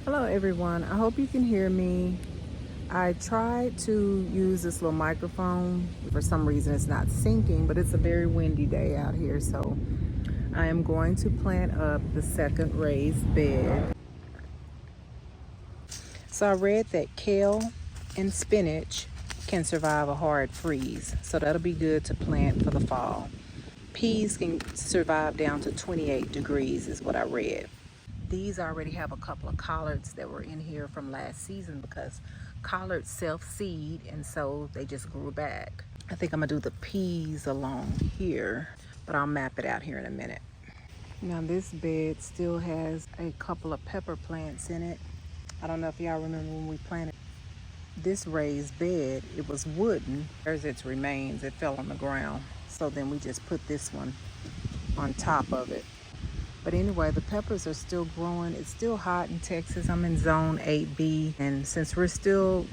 Hello everyone, I hope you can hear me. I tried to use this little microphone. For some reason it's not syncing, but it's a very windy day out here, so I am going to plant up the second raised bed. So I read that kale and spinach can survive a hard freeze, so that'll be good to plant for the fall. Peas can survive down to 28 degrees is what I read. These already have a couple of collards that were in here from last season because collards self-seed, and so they just grew back. I think I'm gonna do the peas along here, but I'll map it out here in a minute. Now this bed still has a couple of pepper plants in it. I don't know if y'all remember when we planted this raised bed. It was wooden. There's its remains. It fell on the ground. So then we just put this one on top of it. But anyway, the peppers are still growing. It's still hot in Texas. I'm in zone 8B. And since we're still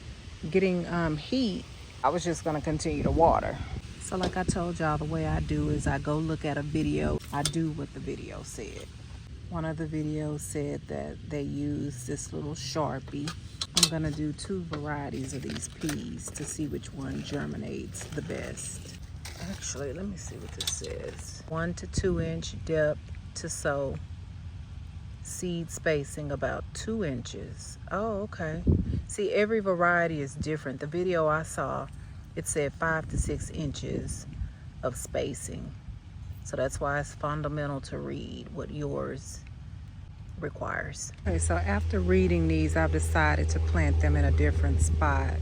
getting heat, I was just gonna continue to water. So like I told y'all, the way I do is I go look at a video. I do what the video said. One of the videos said that they use this little Sharpie. I'm gonna do 2 varieties of these peas to see which one germinates the best. Actually, let me see what this says. 1 to 2 inch depth to sow, seed spacing about 2 inches. Oh, okay. See, every variety is different. The video I saw, it said 5 to 6 inches of spacing. So that's why it's fundamental to read what yours requires. Okay, so after reading these, I've decided to plant them in a different spot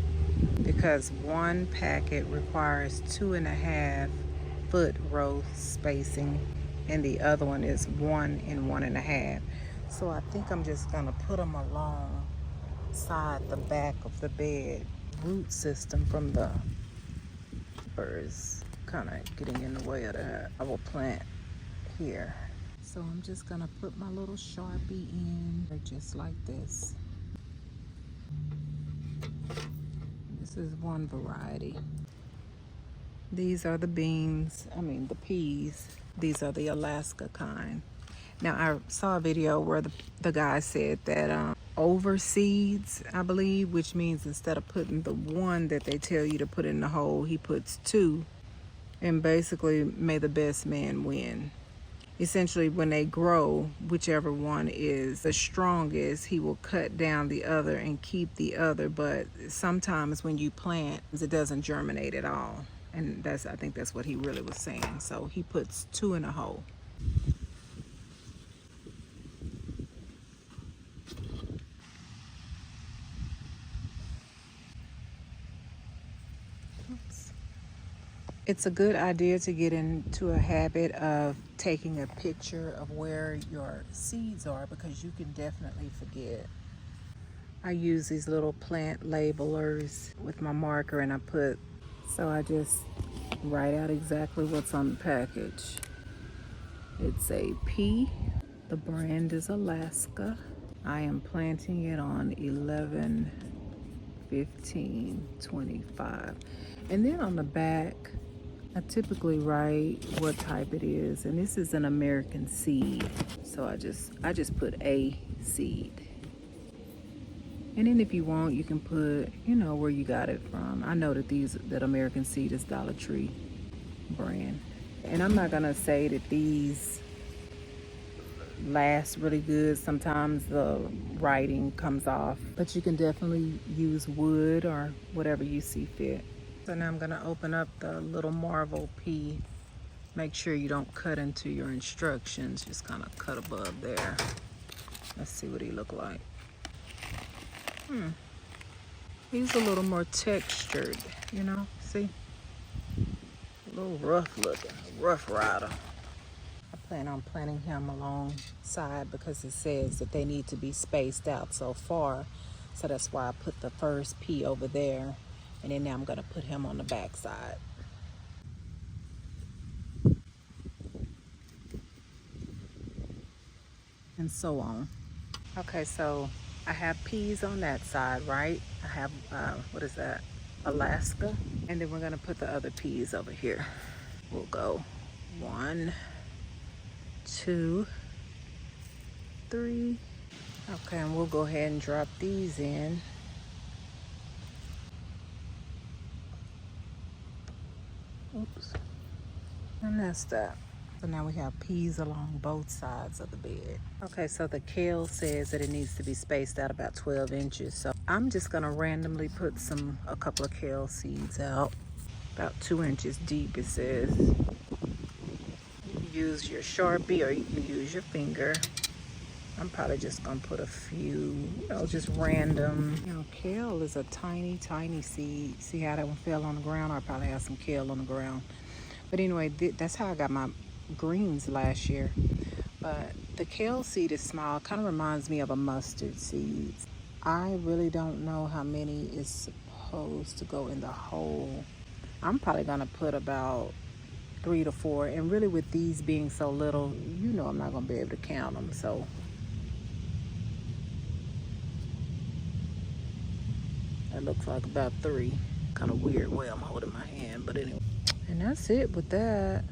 because one packet requires 2.5 foot row spacing and the other one is 1 and 1.5. So I think I'm just gonna put them alongside the back of the bed. Root system from the birds kind of getting in the way of that. I will plant here. So I'm just gonna put my little Sharpie in just like this. This is one variety. These are the the peas. These are the Alaska kind. Now I saw a video where the guy said that overseeds, I believe, which means instead of putting the one that they tell you to put in the hole, he puts 2, and basically may the best man win. Essentially, when they grow, whichever one is the strongest, he will cut down the other and keep the other. But sometimes when you plant, it doesn't germinate at all. And I think that's what he really was saying. So he puts 2 in a hole. Oops. It's a good idea to get into a habit of taking a picture of where your seeds are because you can definitely forget. I use these little plant labelers with my marker and so I just write out exactly what's on the package. It's a pea. The brand is Alaska. I am planting it on 11/15/25. And then on the back, I typically write what type it is. And this is an American seed. So I just put a seed. And then if you want, you can put, where you got it from. I know that American seed is Dollar Tree brand. And I'm not gonna say that these last really good. Sometimes the writing comes off, but you can definitely use wood or whatever you see fit. So now I'm gonna open up the little Marvel pea. Make sure you don't cut into your instructions, just kind of cut above there. Let's see what he look like. He's a little more textured, see? A little rough looking, a rough rider. I plan on planting him alongside because it says that they need to be spaced out so far. So that's why I put the first pea over there. And then now I'm gonna put him on the back side. And so on. Okay, so I have peas on that side, right? I have, what is that? Alaska. And then we're gonna put the other peas over here. We'll go 1, 2, 3, Okay, and we'll go ahead and drop these in. Oops, I messed up. So now we have peas along both sides of the bed. Okay, so the kale says that it needs to be spaced out about 12 inches. So I'm just gonna randomly put a couple of kale seeds out. About 2 inches deep, it says. You can use your Sharpie or you can use your finger. I'm probably just gonna put a few, just random. Kale is a tiny, tiny seed. See how that one fell on the ground? I probably have some kale on the ground. But anyway, that's how I got my greens last year. But the kale seed is small. Kind of reminds me of a mustard seed. I really don't know how many is supposed to go in the hole. I'm probably gonna put about 3 to 4. And really with these being so little, I'm not gonna be able to count them. So that looks like about 3. Kind of weird way I'm holding my hand, but anyway. And that's it with that.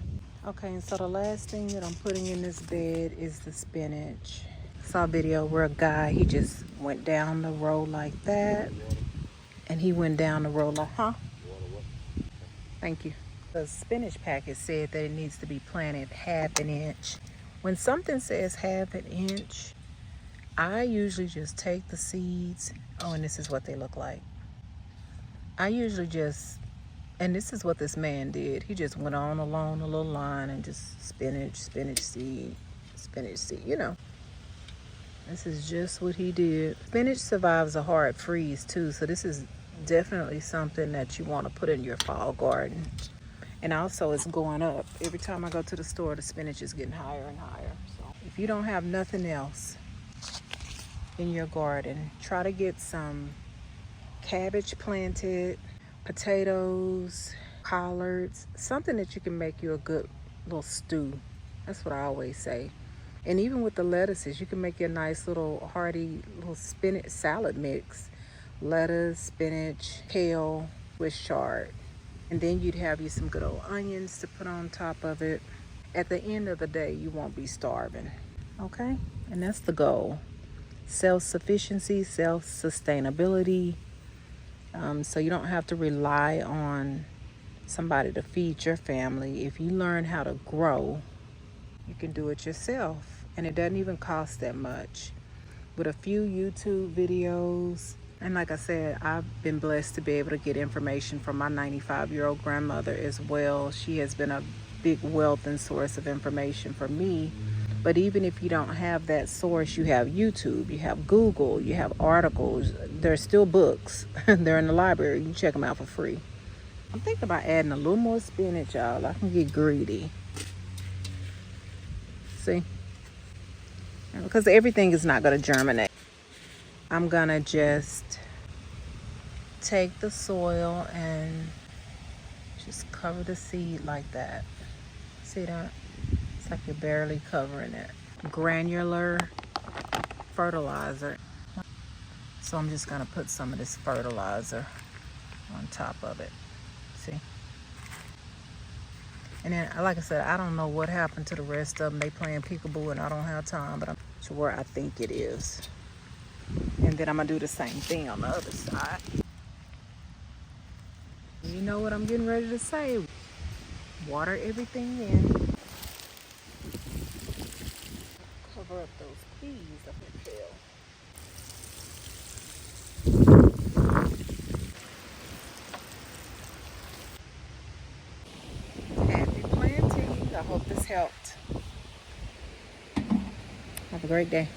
Okay, and so the last thing that I'm putting in this bed is the spinach. I saw a video where a guy, he just went down the row like that. And he went down the row like, huh? Thank you. The spinach packet said that it needs to be planted 1/2 inch. When something says 1/2 inch, I usually just take the seeds. Oh, and this is what they look like. I usually and this is what this man did. He just went on along a little line and just spinach seed. This is just what he did. Spinach survives a hard freeze too, so this is definitely something that you want to put in your fall garden. And also it's going up. Every time I go to the store, the spinach is getting higher and higher. So if you don't have nothing else in your garden, try to get some cabbage planted, potatoes, collards, something that you can make you a good little stew. That's what I always say. And even with the lettuces, you can make your nice little hearty little spinach salad mix. Lettuce, spinach, kale, Swiss chard. And then you'd have you some good old onions to put on top of it. At the end of the day, you won't be starving. Okay? And that's the goal. Self-sufficiency, self-sustainability. So you don't have to rely on somebody to feed your family. If you learn how to grow, you can do it yourself. And it doesn't even cost that much. With a few YouTube videos, and like I said, I've been blessed to be able to get information from my 95-year-old grandmother as well. She has been a big wealth and source of information for me. But even if you don't have that source, you have YouTube, you have Google, you have articles. There's still books. They're in the library. You can check them out for free. I'm thinking about adding a little more spinach, y'all. I can get greedy. See? Because everything is not going to germinate. I'm going to just take the soil and just cover the seed like that. See that? It's like you're barely covering it. Granular fertilizer. So I'm just going to put some of this fertilizer on top of it. See? And then, like I said, I don't know what happened to the rest of them. They playing peekaboo and I don't have time, but I'm to where I think it is. And then I'm going to do the same thing on the other side. You know what I'm getting ready to say. Water everything in. Cover up those peas up in kale. Happy planting. I hope this helped. Have a great day.